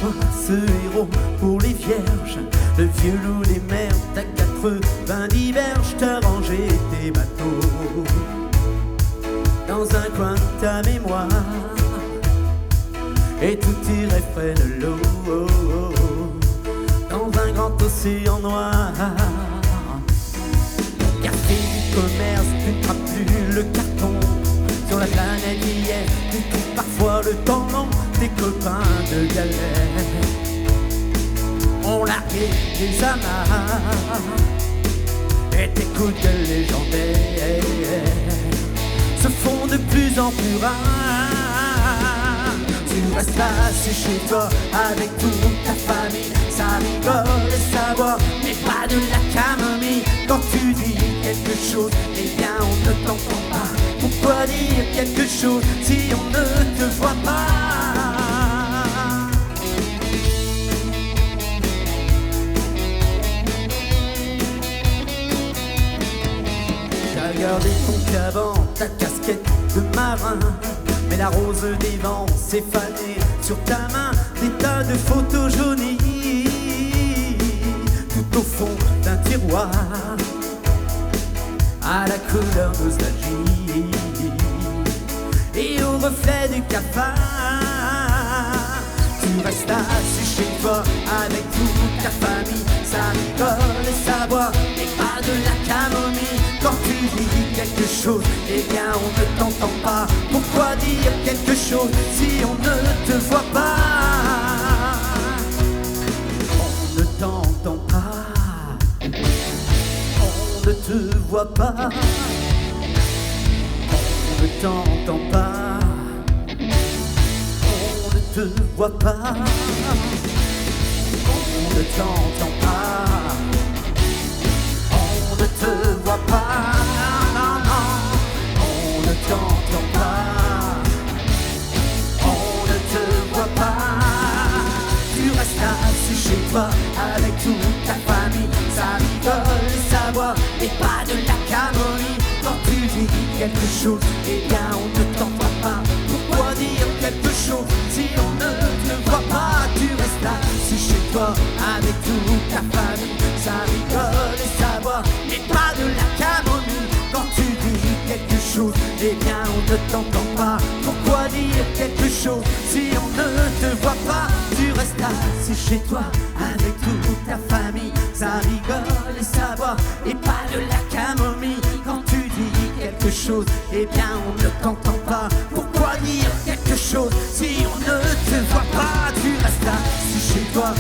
toi ce héros pour les vierges, le vieux loup, les mers, t'as 90 verges, t'as rangé tes bateaux dans un coin de ta mémoire, et tout y refraine l'eau dans un grand océan noir. Café du commerce, tu ne frappes plus le carton. Sur la planète hier, tu trouves parfois le temps long. Tes copains de galère ont largué des amarres, et tes coups de gueule légendaires se font de plus en plus rares. Tu restes assis chez toi avec toute ta famille, ça rigole et ça boit, mais pas de la camomille. Quand tu dis quelque chose, eh bien on ne t'entend pas. Pourquoi dire quelque chose si on ne te voit pas? T'as gardé ton caban, ta casquette de marin, mais la rose des vents s'est fanée sur ta main. Des tas de photos jaunies tout au fond d'un tiroir, à la couleur nostalgie et au reflet du cafard. Tu restes assis chez toi avec toute ta famille, ça rigole et ça boit, et pas de la camomille. Quand tu dis quelque chose, eh bien on ne t'entend pas. Pourquoi dire quelque chose si on ne te voit pas? On ne t'entend pas, on ne te voit pas, on ne t'entend pas, on ne te voit pas, on ne t'entend pas, on ne te voit pas, non, non, on ne t'entend pas, on ne te voit pas. Tu restes assis chez toi avec toute ta famille, ça rigole et ça boit, et pas de la camomille. Quand tu dis quelque chose, eh bien on ne t'entend pas. Pourquoi dire quelque chose si on ne te voit pas? Tu restes assis chez toi avec toute ta famille, ça rigole et ça boit, et pas de la camomille. Quand tu dis quelque chose, eh bien on ne t'entend pas. Pourquoi dire quelque chose si on ne te voit pas? Tu restes assis chez toi avec toute ta famille, ça rigole et ça boit, et pas de la camomille. Quand tu dis quelque chose, eh bien on ne t'entend pas. Pourquoi dire quelque chose si on ne te voit pas? Tu restes assis chez toi